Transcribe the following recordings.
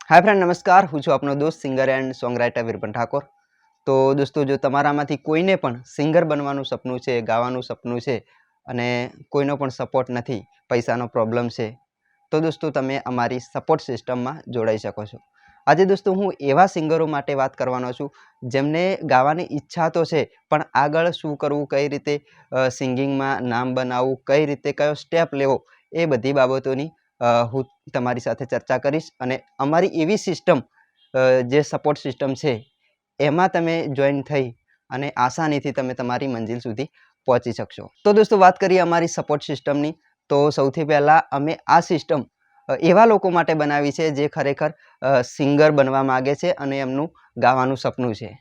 Hi friend नमस्कार हूँ छूँ आपनो दोस्त singer and songwriter Virpan Thakur. तो दोस्तों जो तमारामांथी कोईने पण सिंगर बनवानुं सपनुं छे, गावानुं सपनुं छे अने कोईनो पण सपोर्ट नथी, पैसानो प्रॉब्लम छे, तो दोस्तों तमे अमारी सपोर्ट सिस्टम में जोड़ाई शको छो। आजे दोस्तों हूँ एवा सिंगरों माटे बात करवानो छूं जेमने गावानी इच्छा तो छे पण आगळ शुं करवुं, कई रीते सिंगिंग में नाम बनाववुं, कई रीते कयो स्टेप लेवो, ए बधी बाबतोनी हूँ तमारी साथे चर्चा करीश अने अमारी एवी सिस्टम जे सपोर्ट सिस्टम छे एमां तमे जॉइन थई अने आसानीथी तमे तमारी मंजिल सुधी पहोंची शकशो। तो दोस्तों बात करीए अमारी सपोर्ट सिस्टमनी, तो सौथी पहेला अमे आ सिस्टम एवा लोको माटे बनावी छे जे खरेखर सिंगर बनवा मांगे छे अने एमनुं गावानुं सपनुं छे।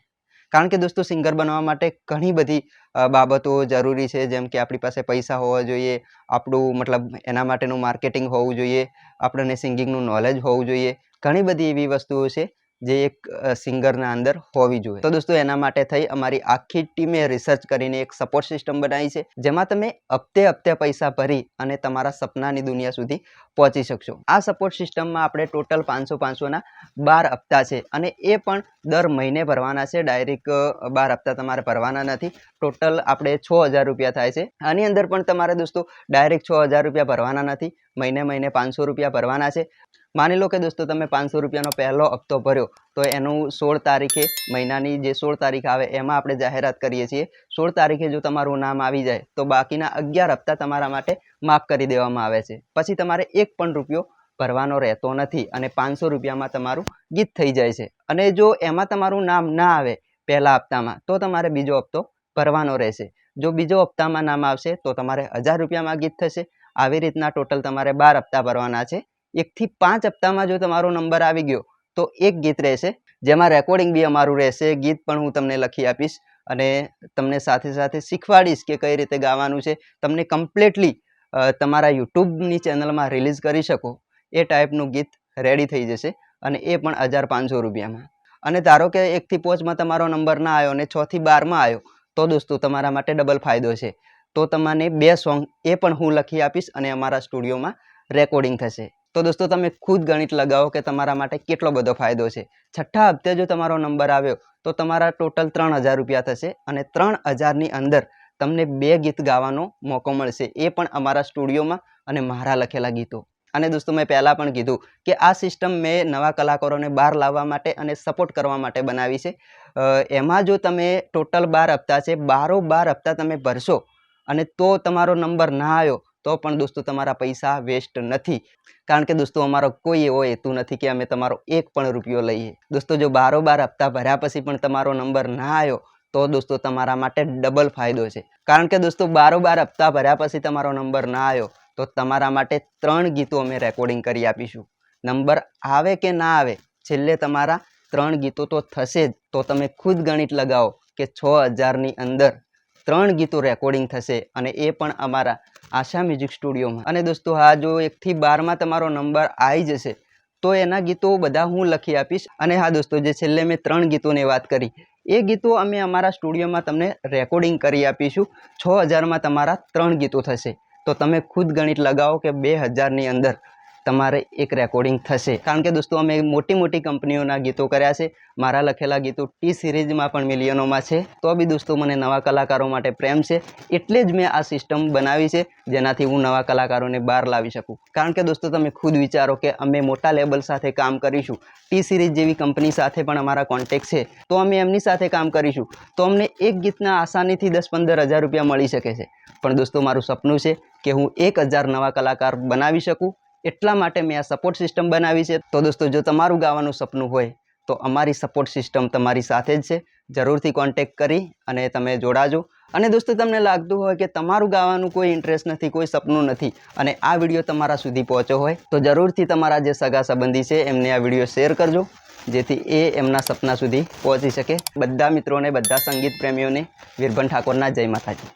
कारण के दोस्तों सिंगर बनवा माटे घणी बधी बाबतो जरूरी है, जेम के आपणी पासे पैसा होवा जोईए, आपणुं मतलब एना माटेनुं मार्केटिंग होवुं जोईए, आपणे सिंगिंगनुं नॉलेज होवुं जोईए, घणी बधी एवी वस्तुओ छे जे एक सिंगरना अंदर होवी जोईए। तो दोस्तों एना माटे थई अमारी आखी टीमे रिसर्च करीने एक सपोर्ट सिस्टम बनावी छे जेमां तमे हप्ते हप्ते पैसा भरी अने तमारा सपनानी दुनिया सुधी पहोंची शकशो। आ सपोर्ट सिस्टम में आपणे टोटल 500 ना 12 हप्ता छे अने ए पण दर महीने भरवाना छे, डायरेक्ट 12 हप्ता तमारे भरवाना नथी। टोटल आपणे 6000 रुपया थाय छे। आनी अंदर पण तमारे दोस्तों डायरेक्ट 6000 रुपया भरवाना नथी, महीने महीने 500 रुपया भरवाना छे। मानी लो कि दोस्तों तमे 500 रुपयानो पहलो हप्तो भर्यो तो एनु 16 तारीखे महीनानी जे 16 तारीख आवे एमां आपणे जाहेरात करीए छीए। 16 तारीखे जो तमारुं नाम आवी जाय तो बाकीना 11 हप्ता तमारा माटे माफ करी देवामां आवे छे। पछी तमारे एक पण रुपयो भरवानो रहेतो नथी अने 500 रुपयामां तमारुं गीत थई जाय छे। अने जो एमां तमारुं नाम ना आवे पहला हप्तामां तो तमारे बीजो हप्तो भरवानो रहेशे। जो बीजो हप्तामां नाम आवशे तो तमारे 1000 रुपयामां गीत थशे। आवी रीतना टोटल तमारे 12 हप्ता भरवाना छे। 1 થી 5 हप्तामां जो तमारो नंबर आवी गयो तो एक गीत रहेशे, जेमां रेकॉर्डिंग बी अमारुं रहेशे। गीत पण हूँ तमने लखी आपीश अने तमने साथे साथे शीखवाडीश के कई रीते गावानुं छे। तमने कम्प्लीटली तमारा यूट्यूबनी चेनलमां रिलीज करी शको ए टाइपनुं गीत रेडी थई जशे अने ए पण 1500 रुपयामां। अने धारो के 1 થી 5 में तमारो नंबर ना आयो अने 6 થી 12 में आयो तो दोस्तों तमारा माटे डबल फायदो छे। तो तमने 2 सॉन्ग ए पण हूँ लखी आपीश अने अमारा स्टूडियोमां रेकॉर्डिंग थशे। तो दोस्तों तमे खुद गणित लगाओ कि तमारा माटे केटलो बधो फायदो छे। छठ्ठा हप्ते जो तमारो नंबर आव्यो तो तमारा टोटल 3000 रुपया थशे अने 3000 नी अंदर तमने 2 गीत गावानो मौको मळशे, ए पण अमारा स्टूडियोमां अने मारा लखेला गीतो। अने दोस्तों मैं पहला पण कीधुं कि आ सिस्टम में नवा कलाकारोने बहार लाववा माटे अने सपोर्ट करवा माटे बनावी छे। एमां जो तमे टोटल 12 हप्ता छे, 12 हप्ता तमे भरशो अने तो तमारो नंबर ना आयो तो पण दोस्तों तमारा पैसा वेस्ट नथी। कारण के दोस्तों अमारो कोई एवो हेतु नथी कि अमे तमारो एक पण रुपयो लईए। दोस्तों जो 12 हप्ता भर्या पछी पण तमारो नंबर ना आयो तो दोस्तों तमारा माटे डबल फायदो छे। कारण के दोस्तों 12 हप्ता भर्या पछी तमारो नंबर ना आयो तो तमारा माटे 3 गीतो अमे रेकॉर्डिंग करी आपीशुं। नंबर आवे के ना आवे छेल्ले तमारा 3 गीतो तो थशे ज। तो तमे खुद गणित लगाओ कि 6000 नी अंदर 3 गीतो रेकॉर्डिंग थशे अने ए पण अमारा आशा म्यूजिक स्टूडियो में। अने दोस्तों हाँ जो 1 થી 12 में तमारो नंबर आई जशे तो एना गीतो बधा हूँ लखी आपीश। अने हाँ दोस्तों जे छेल्ले मैं 3 गीतोनी वात करी ए गीतो अमे अमारा स्टूडियो में तमने रेकॉर्डिंग करी आपीशुं। 6000 में तमारा 3 गीतो थशे। तो तमे खुद गणित लगाओ कि 2000 नी अंदर तमारे एक रेकॉर्डिंग थशे। कारण के दोस्तों अमे मोटी मोटी कंपनीओना गीतो कर्या छे। मारा लखेला गीतो टी सीरीज में पण मिलियनों में छे। तो बी दोस्तों मने नवा कलाकारों माटे प्रेम छे एटले ज मैं आ सिस्टम बनावी छे जेनाथी हूँ नवा कलाकारोने बहार लावी शकूँ। कारण के दोस्तों तमे खुद विचारो कि अमे मोटा लेबल साथे काम करीशुं, टी सीरीज जेवी कंपनी साथे पण अमारा कॉन्टेक्ट छे तो अमे एमनी साथे काम करीशुं तो अमने एक गीतना आसानीथी 10-15 हज़ार रुपया मळी शके छे। पण दोस्तों मारुं सपनुं छे कि हूँ 1000 नवा कलाकार बनावी शकूँ, एटला माटे मैं आ सपोर्ट सिस्टम बनावी छे। तो दोस्तों जो तमारुं गावानुं सपनुं होय तो अमारी सपोर्ट सिस्टम तमारी साथे ज छे। जरूरथी कॉन्टेक्ट करी अने तमे जोड़ाजो। अने दोस्तों तमने लागतुं होय कि तमारुं गावानुं कोई इंटरेस्ट नथी, कोई सपनुं नथी अने आ विडियो तमारा सुधी पहोंच्यो होय तो जरूरथी तमारा जे सगा संबंधी छे एमने आ विडियो शेर करजो जेथी ए एमना सपना सुधी पहोंची शके। बधा मित्रोने, बधा संगीत प्रेमीओने विरभन ठाकोरना जय माताजी।